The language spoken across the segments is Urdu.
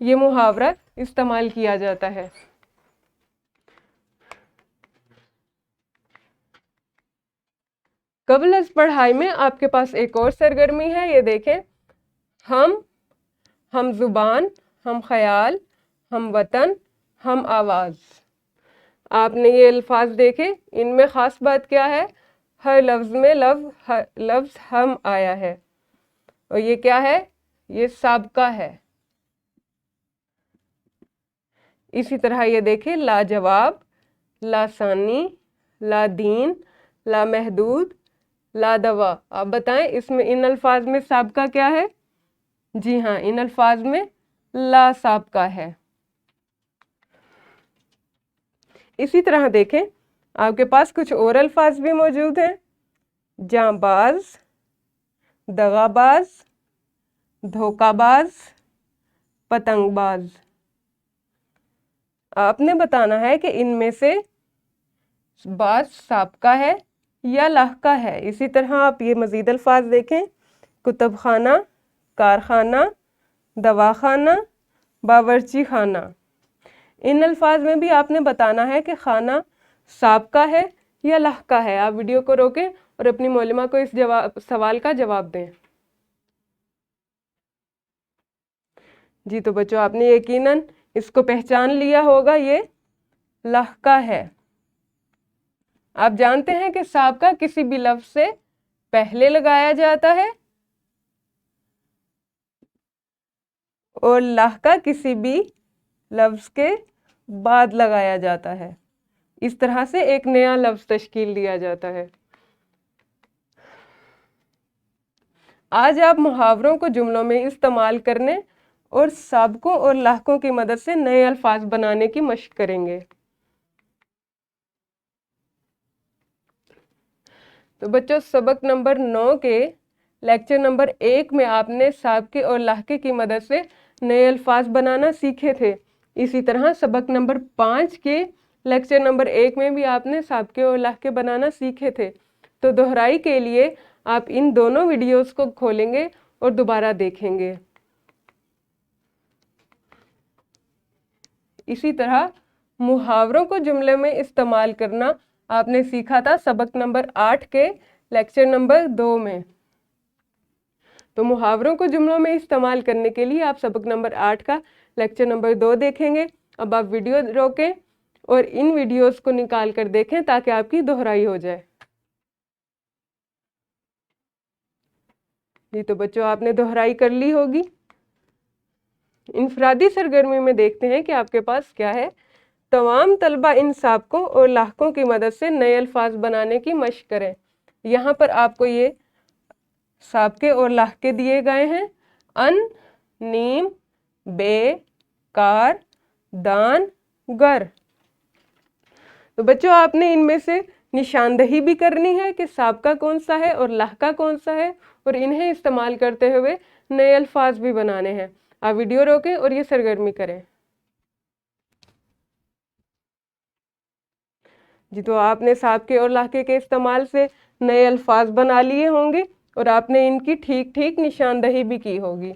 یہ محاورہ استعمال کیا جاتا ہے۔ قبل از پڑھائی میں آپ کے پاس ایک اور سرگرمی ہے، یہ دیکھیں، ہم زبان، ہم خیال، ہم وطن، ہم آواز۔ آپ نے یہ الفاظ دیکھے، ان میں خاص بات کیا ہے؟ ہر لفظ میں لفظ ہم آیا ہے، اور یہ کیا ہے؟ یہ سابقہ ہے۔ اسی طرح یہ دیکھیں، لاجواب، لاسانی، لادین، لامحدود، لادوا۔ آپ بتائیں اس میں ان الفاظ میں سابقہ کیا ہے؟ جی ہاں، ان الفاظ میں لا سابقہ ہے۔ اسی طرح دیکھیں، آپ کے پاس کچھ اور الفاظ بھی موجود ہیں، جاں باز، دغا باز، دھوکہ باز، پتنگ باز۔ آپ نے بتانا ہے کہ ان میں سے باز سابقہ ہے یا لاحقہ ہے۔ اسی طرح آپ یہ مزید الفاظ دیکھیں، کتب خانہ، کارخانہ، دواخانہ، باورچی خانہ۔ ان الفاظ میں بھی آپ نے بتانا ہے کہ خانہ سابقہ ہے یا لاحقہ ہے۔ آپ ویڈیو کو روکیں اور اپنی معلمہ کو اس سوال کا جواب دیں۔ جی تو بچوں، آپ نے یقیناً اس کو پہچان لیا ہوگا، یہ لاحقہ ہے۔ آپ جانتے ہیں کہ سابقہ کسی بھی لفظ سے پہلے لگایا جاتا ہے اور لاحقہ کسی بھی لفظ کے بعد لگایا جاتا ہے۔ اس طرح سے ایک نیا لفظ تشکیل دیا جاتا ہے۔ آج آپ محاوروں کو جملوں میں استعمال کرنے اور سابقوں اور لاحقوں کی مدد سے نئے الفاظ بنانے کی مشق کریں گے۔ تو بچوں، سبق نمبر 9 کے لیکچر نمبر 1 میں آپ نے سابقے اور لاحقے کی مدد سے نئے الفاظ بنانا سیکھے تھے۔ اسی طرح سبق نمبر 5 کے لیکچر نمبر 1 میں بھی آپ نے سابقے اور لاحقے بنانا سیکھے تھے۔ تو دہرائی کے لیے آپ ان دونوں ویڈیوز کو کھولیں گے اور دوبارہ دیکھیں گے۔ اسی طرح محاوروں کو جملے میں استعمال کرنا آپ نے سیکھا تھا سبق نمبر 8 کے لیکچر نمبر 2 میں۔ تو محاوروں کو جملوں میں استعمال کرنے کے لیے آپ سبق نمبر 8 کا لیکچر نمبر 2 دیکھیں گے۔ اب آپ ویڈیو روکیں اور ان ویڈیوز کو نکال کر دیکھیں تاکہ آپ کی دہرائی ہو جائے۔ جی تو بچوں، آپ نے دہرائی کر لی ہوگی۔ انفرادی سرگرمی میں دیکھتے ہیں کہ آپ کے پاس کیا ہے۔ تمام طلبہ ان سابقوں اور لاحقوں کی مدد سے نئے الفاظ بنانے کی مشق کریں۔ یہاں پر آپ کو یہ سابقے اور لاحقے دیے گئے ہیں، ان، نیم، بے، کار، دان، گر۔ تو بچوں، آپ نے ان میں سے نشاندہی بھی کرنی ہے کہ سابقہ کون سا ہے اور لاحقہ کون سا ہے، اور انہیں استعمال کرتے ہوئے نئے الفاظ بھی بنانے ہیں۔ آپ ویڈیو روکیں اور یہ سرگرمی کریں۔ جی تو آپ نے سابقے اور لاحقے کے استعمال سے نئے الفاظ بنا لیے ہوں گے اور آپ نے ان کی ٹھیک ٹھیک نشاندہی بھی کی ہوگی۔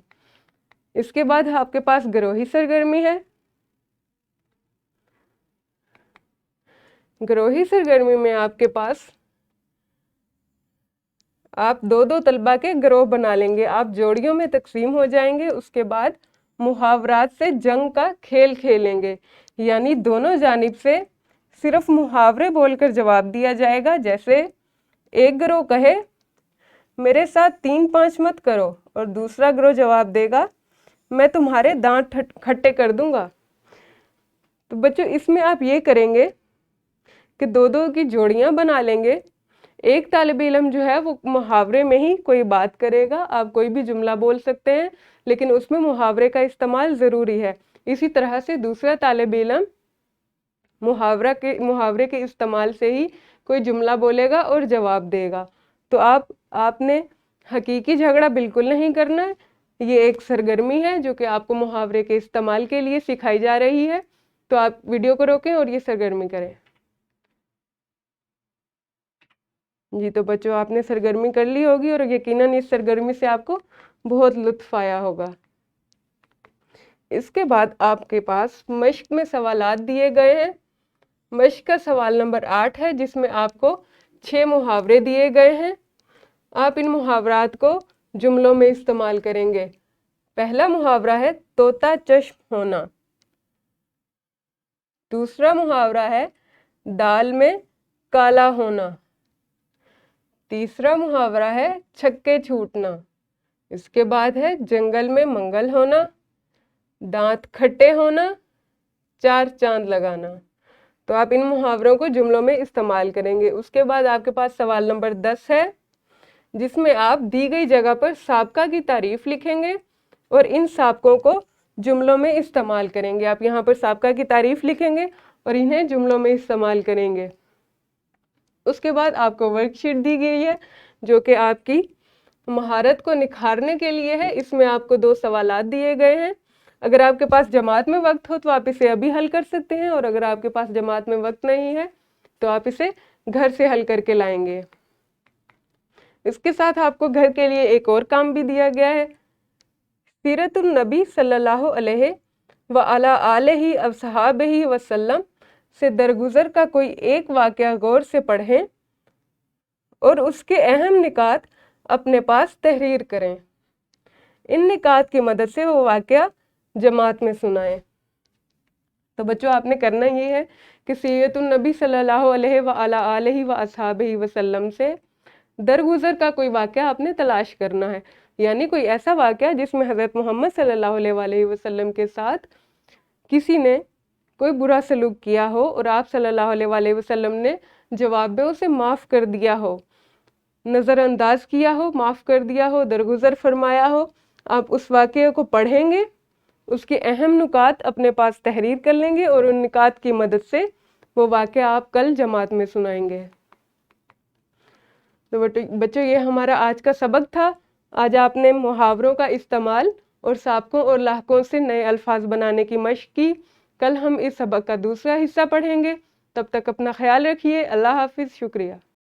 اس کے بعد آپ کے پاس گروہی سرگرمی ہے۔ گروہی سرگرمی میں آپ کے پاس آپ 2 طلبہ کے گروہ بنا لیں گے۔ آپ جوڑیوں میں تقسیم ہو جائیں گے۔ اس کے بعد محاورات سے جنگ کا کھیل کھیلیں گے، یعنی دونوں جانب سے صرف محاورے بول کر جواب دیا جائے گا۔ جیسے ایک گروہ کہے، میرے ساتھ 3 5 مت کرو، اور دوسرا گروہ جواب دے گا، میں تمہارے دانت کھٹے کر دوں گا۔ تو بچوں، اس میں آپ یہ کریں گے کہ 2 کی جوڑیاں بنا لیں گے۔ ایک طالب علم جو ہے وہ محاورے میں ہی کوئی بات کرے گا۔ آپ کوئی بھی جملہ بول سکتے ہیں، لیکن اس میں محاورے کا استعمال ضروری ہے۔ اسی طرح سے دوسرا طالب علم محاورے کے استعمال سے ہی کوئی جملہ بولے گا اور جواب دے گا۔ تو آپ نے حقیقی جھگڑا بالکل نہیں کرنا ہے۔ یہ ایک سرگرمی ہے جو کہ آپ کو محاورے کے استعمال کے لیے سکھائی جا رہی ہے۔ تو آپ ویڈیو کو روکیں اور یہ سرگرمی کریں۔ جی تو بچوں، آپ نے سرگرمی کر لی ہوگی اور یقیناً اس سرگرمی سے آپ کو بہت لطف آیا ہوگا۔ اس کے بعد آپ کے پاس مشق میں سوالات دیے گئے ہیں۔ مشق کا سوال نمبر 8 ہے، جس میں آپ کو 6 محاورے دیے گئے ہیں۔ آپ ان محاورات کو جملوں میں استعمال کریں گے۔ پہلا محاورہ ہے طوطا چشم ہونا۔ دوسرا محاورہ ہے دال میں کالا ہونا۔ تیسرا محاورہ ہے چھکے چھوٹنا۔ اس کے بعد ہے جنگل میں منگل ہونا، دانت کھٹے ہونا، 4 چاند لگانا۔ تو آپ ان محاوروں کو جملوں میں استعمال کریں گے۔ اس کے بعد آپ کے پاس سوال نمبر 10 ہے، جس میں آپ دی گئی جگہ پر سابقہ کی تعریف لکھیں گے اور ان سابقوں کو جملوں میں استعمال کریں گے۔ آپ یہاں پر سابقہ کی تعریف لکھیں گے اور انہیں جملوں میں استعمال کریں گے۔ اس کے بعد آپ کو ورک شیٹ دی گئی ہے، جو کہ آپ کی مہارت کو نکھارنے کے لیے ہے۔ اس میں آپ کو 2 سوالات دیے گئے ہیں۔ اگر آپ کے پاس جماعت میں وقت ہو تو آپ اسے ابھی حل کر سکتے ہیں، اور اگر آپ کے پاس جماعت میں وقت نہیں ہے تو آپ اسے گھر سے حل کر کے لائیں گے۔ اس کے ساتھ آپ کو گھر کے لیے ایک اور کام بھی دیا گیا ہے۔ سیرت النبی صلی اللہ علیہ وعلی آلہ وصحبہ وسلم سے درگزر کا کوئی ایک واقعہ غور سے پڑھیں اور اس کے اہم نکات اپنے پاس تحریر کریں۔ ان نکات کی مدد سے وہ واقعہ جماعت میں سنائیں۔ تو بچوں، آپ نے کرنا یہ ہے کہ سیرت النبی صلی اللہ علیہ وعلی آلہ وصحبہ وسلم سے درگزر کا کوئی واقعہ آپ نے تلاش کرنا ہے، یعنی کوئی ایسا واقعہ جس میں حضرت محمد صلی اللہ علیہ وآلہ وسلم کے ساتھ کسی نے کوئی برا سلوک کیا ہو اور آپ صلی اللہ علیہ وآلہ وسلم نے جواب میں اسے معاف کر دیا ہو، نظر انداز کیا ہو، معاف کر دیا ہو، درگزر فرمایا ہو۔ آپ اس واقعے کو پڑھیں گے، اس کے اہم نکات اپنے پاس تحریر کر لیں گے اور ان نکات کی مدد سے وہ واقعہ آپ کل جماعت میں سنائیں گے۔ تو بچوں، یہ ہمارا آج کا سبق تھا۔ آج آپ نے محاوروں کا استعمال اور سابقوں اور لاحقوں سے نئے الفاظ بنانے کی مشق کی۔ کل ہم اس سبق کا دوسرا حصہ پڑھیں گے۔ تب تک اپنا خیال رکھیے۔ اللہ حافظ۔ شکریہ۔